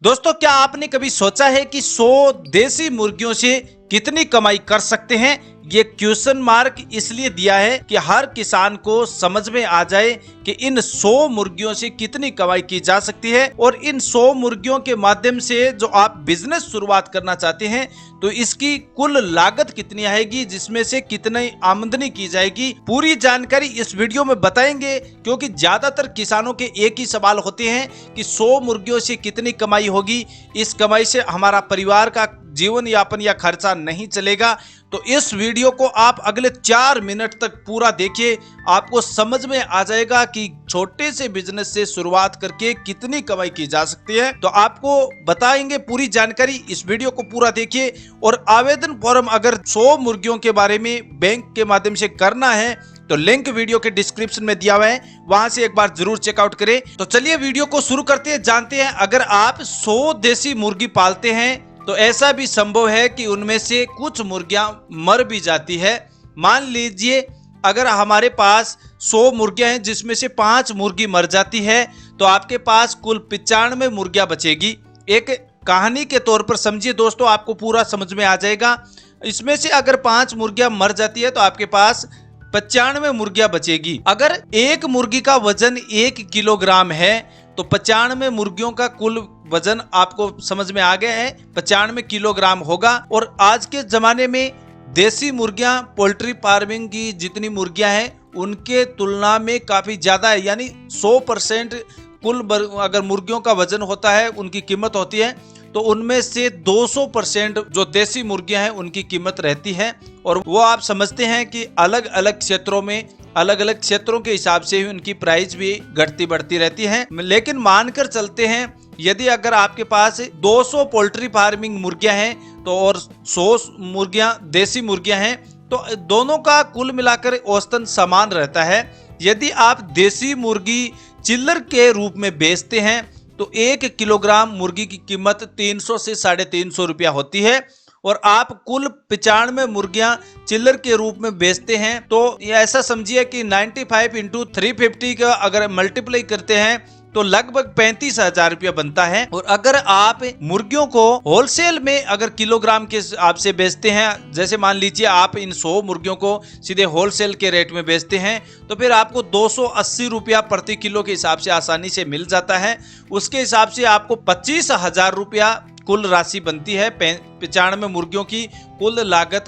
दोस्तों, क्या आपने कभी सोचा है कि 100 देसी मुर्गियों से कितनी कमाई कर सकते हैं? ये क्वेश्चन मार्क इसलिए दिया है कि हर किसान को समझ में आ जाए कि इन 100 मुर्गियों से कितनी कमाई की जा सकती है और इन 100 मुर्गियों के माध्यम से जो आप बिजनेस शुरुआत करना चाहते हैं तो इसकी कुल लागत कितनी आएगी, जिसमें से कितनी आमदनी की जाएगी। पूरी जानकारी इस वीडियो में बताएंगे, क्योंकि ज्यादातर किसानों के एक ही सवाल होते हैं कि 100 मुर्गियों से कितनी कमाई होगी, इस कमाई से हमारा परिवार का जीवन यापन या खर्चा नहीं चलेगा। तो इस वीडियो को आप अगले 4 मिनट तक पूरा देखिए, आपको समझ में आ जाएगा कि छोटे से बिजनेस से शुरुआत करके कितनी कमाई की जा सकती है। तो आपको बताएंगे पूरी जानकारी, इस वीडियो को पूरा देखिए। और आवेदन फॉर्म अगर 100 मुर्गियों के बारे में बैंक के माध्यम से करना है तो लिंक वीडियो के डिस्क्रिप्शन में दिया हुआ है, वहां से एक बार जरूर चेकआउट करें। तो चलिए वीडियो को शुरू करते हैं, जानते हैं अगर आप 100 देसी मुर्गी पालते हैं तो ऐसा भी संभव है कि उनमें से कुछ मुर्गियां मर भी जाती है। मान लीजिए अगर हमारे पास 100 मुर्गियां हैं जिसमें से 5 मुर्गी मर जाती है तो आपके पास कुल 95 मुर्गियां बचेगी। एक कहानी के तौर पर समझिए दोस्तों, आपको पूरा समझ में आ जाएगा। इसमें से अगर 5 मुर्गियां मर जाती है तो आपके पास 95 मुर्गियां बचेगी। अगर एक मुर्गी का वजन 1 किलोग्राम है तो 95 मुर्गियों का कुल वजन आपको समझ में आ गया है, 95 किलोग्राम होगा। और आज के जमाने में देसी मुर्गियां पोल्ट्री फार्मिंग की जितनी मुर्गियां हैं उनके तुलना में काफी ज्यादा है, यानी 100% कुल अगर मुर्गियों का वजन होता है, उनकी कीमत होती है, तो उनमें से 200% जो देसी मुर्गियां हैं उनकी कीमत रहती है। और वो आप समझते हैं कि अलग अलग क्षेत्रों में अलग अलग क्षेत्रों के हिसाब से ही उनकी प्राइस भी घटती बढ़ती रहती है। लेकिन मानकर चलते हैं यदि अगर आपके पास 200 पोल्ट्री फार्मिंग मुर्गियां हैं तो और 100 मुर्गियां देसी मुर्गियां हैं तो दोनों का कुल मिलाकर औसतन समान रहता है। यदि आप देसी मुर्गी चिल्लर के रूप में बेचते हैं तो 1 किलोग्राम मुर्गी की कीमत 300 से 350 रुपया होती है। और आप कुल 95 मुर्गियां चिल्लर के रूप में बेचते हैं तो ऐसा समझिए कि 95 इंटू 350 का अगर मल्टीप्लाई करते हैं तो लगभग 35,000 रुपया बनता है। और अगर आप मुर्गियों को होलसेल में अगर किलोग्राम के हिसाब से बेचते हैं, जैसे मान लीजिए आप इन 100 मुर्गियों को सीधे होलसेल के रेट में बेचते हैं तो फिर आपको 280 रुपया प्रति किलो के हिसाब से आसानी से मिल जाता है। उसके हिसाब से आपको 25,000 रुपया कुल राशि बनती है। 95 मुर्गियों की कुल लागत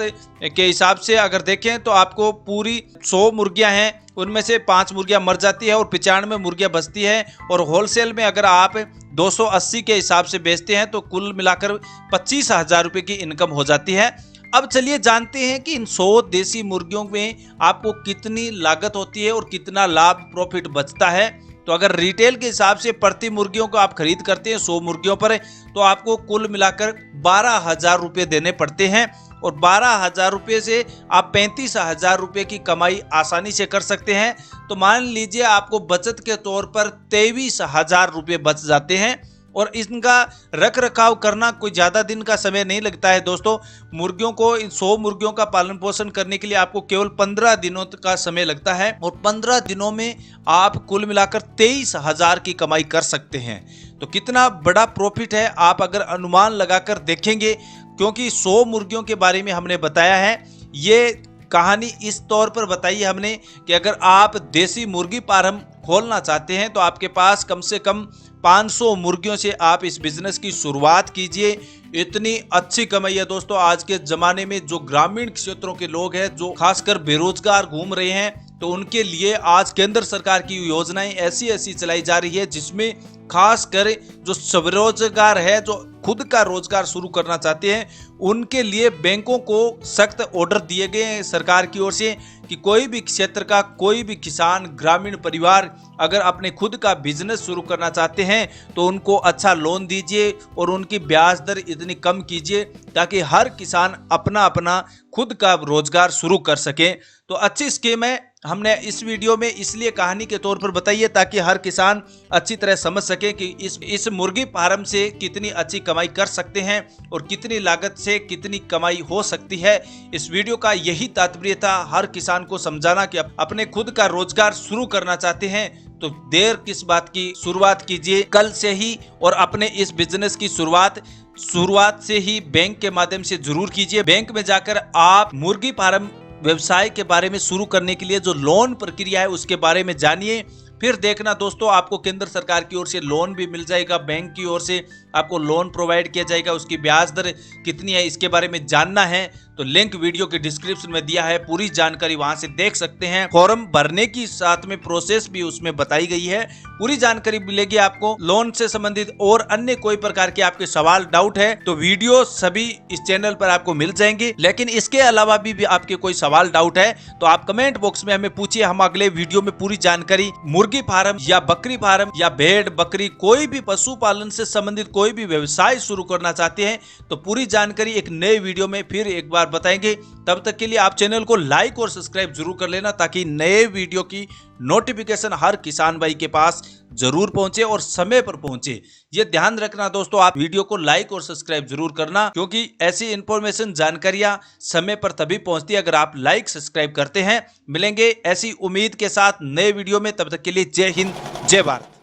के हिसाब से अगर देखें तो आपको पूरी 100 मुर्गियां हैं, उनमें से 5 मुर्गियां मर जाती है और 95 मुर्गियां बचती है। और होलसेल में अगर आप 280 के हिसाब से बेचते हैं तो कुल मिलाकर 25,000 रुपये की इनकम हो जाती है। अब चलिए जानते हैं कि इन 100 देसी मुर्गियों में आपको कितनी लागत होती है और कितना लाभ प्रॉफिट बचता है। तो अगर रिटेल के हिसाब से प्रति मुर्गियों को आप खरीद करते हैं 100 मुर्गियों पर तो आपको कुल मिलाकर 12,000 रुपये देने पड़ते हैं। और 12,000 रुपये से आप 35,000 रुपये की कमाई आसानी से कर सकते हैं। तो मान लीजिए आपको बचत के तौर पर 23,000 रुपये बच जाते हैं। और इनका रख रखाव करना कोई ज़्यादा दिन का समय नहीं लगता है दोस्तों। मुर्गियों को इन 100 मुर्गियों का पालन पोषण करने के लिए आपको केवल 15 दिनों का समय लगता है और 15 दिनों में आप कुल मिलाकर 23,000 की कमाई कर सकते हैं। तो कितना बड़ा प्रॉफिट है आप अगर अनुमान लगाकर देखेंगे, क्योंकि 100 मुर्गियों के बारे में हमने बताया है। ये कहानी इस तौर पर बताई हमने कि अगर आप देसी मुर्गी फार्म खोलना चाहते हैं तो आपके पास कम से कम 500 मुर्गियों से आप इस बिजनेस की शुरुआत कीजिए। इतनी अच्छी कमाई है दोस्तों आज के जमाने में। जो ग्रामीण क्षेत्रों के लोग हैं, जो खासकर बेरोजगार घूम रहे हैं, तो उनके लिए आज केंद्र सरकार की योजनाएं ऐसी ऐसी चलाई जा रही है जिसमें खासकर जो स्वरोजगार है, जो खुद का रोजगार शुरू करना चाहते हैं, उनके लिए बैंकों को सख्त ऑर्डर दिए गए हैं सरकार की ओर से कि कोई भी क्षेत्र का कोई भी किसान ग्रामीण परिवार अगर अपने खुद का बिजनेस शुरू करना चाहते हैं तो उनको अच्छा लोन दीजिए और उनकी ब्याज दर इतनी कम कीजिए ताकि हर किसान अपना अपना खुद का रोजगार शुरू कर सके। तो अच्छी स्कीम है, हमने इस वीडियो में इसलिए कहानी के तौर पर बताई है ताकि हर किसान अच्छी तरह समझ सके कि इस मुर्गी फार्म से कितनी अच्छी कमाई कर सकते हैं और कितनी लागत से कितनी कमाई हो सकती है। इस वीडियो का यही तात्पर्य था, हर किसान को समझाना कि अपने खुद का रोजगार शुरू करना चाहते हैं तो देर किस बात की, शुरुआत कीजिए कल से ही और अपने इस बिजनेस की शुरुआत से ही बैंक के माध्यम से जरूर कीजिए। बैंक में जाकर आप मुर्गी फार्म व्यवसाय के बारे में शुरू करने के लिए जो लोन प्रक्रिया है उसके बारे में जानिए। फिर देखना दोस्तों, आपको केंद्र सरकार की ओर से लोन भी मिल जाएगा, बैंक की ओर से आपको लोन प्रोवाइड किया जाएगा। उसकी ब्याज दर कितनी है इसके बारे में जानना है तो लिंक वीडियो के डिस्क्रिप्शन में दिया है, पूरी जानकारी वहां से देख सकते हैं। फॉर्म भरने की साथ में प्रोसेस भी उसमें बताई गई है, पूरी जानकारी मिलेगी आपको। लोन से संबंधित और अन्य कोई प्रकार के आपके सवाल डाउट है तो वीडियो सभी इस चैनल पर आपको मिल जाएंगे। लेकिन इसके अलावा भी आपके कोई सवाल डाउट है तो आप कमेंट बॉक्स में हमें पूछिए, हम अगले वीडियो में पूरी जानकारी मुर्गी फार्म या बकरी फार्म या भेड़ बकरी कोई भी पशुपालन से संबंधित कोई भी व्यवसाय शुरू करना चाहते हैं तो पूरी जानकारी एक नए वीडियो में फिर एक बार बताएंगे। तब तक के लिए आप चैनल को लाइक और सब्सक्राइब जरूर कर लेना ताकि नए वीडियो की नोटिफिकेशन हर किसान भाई के पास जरूर पहुंचे और समय पर पहुंचे। ये ध्यान रखना दोस्तों, आप वीडियो को लाइक और सब्सक्राइब जरूर करना क्योंकि ऐसी इंफॉर्मेशन जानकारियां समय पर तभी पहुंचती है अगर आप लाइक सब्सक्राइब करते हैं। मिलेंगे ऐसी उम्मीद के साथ नए वीडियो में, तब तक के लिए जय हिंद जय भारत।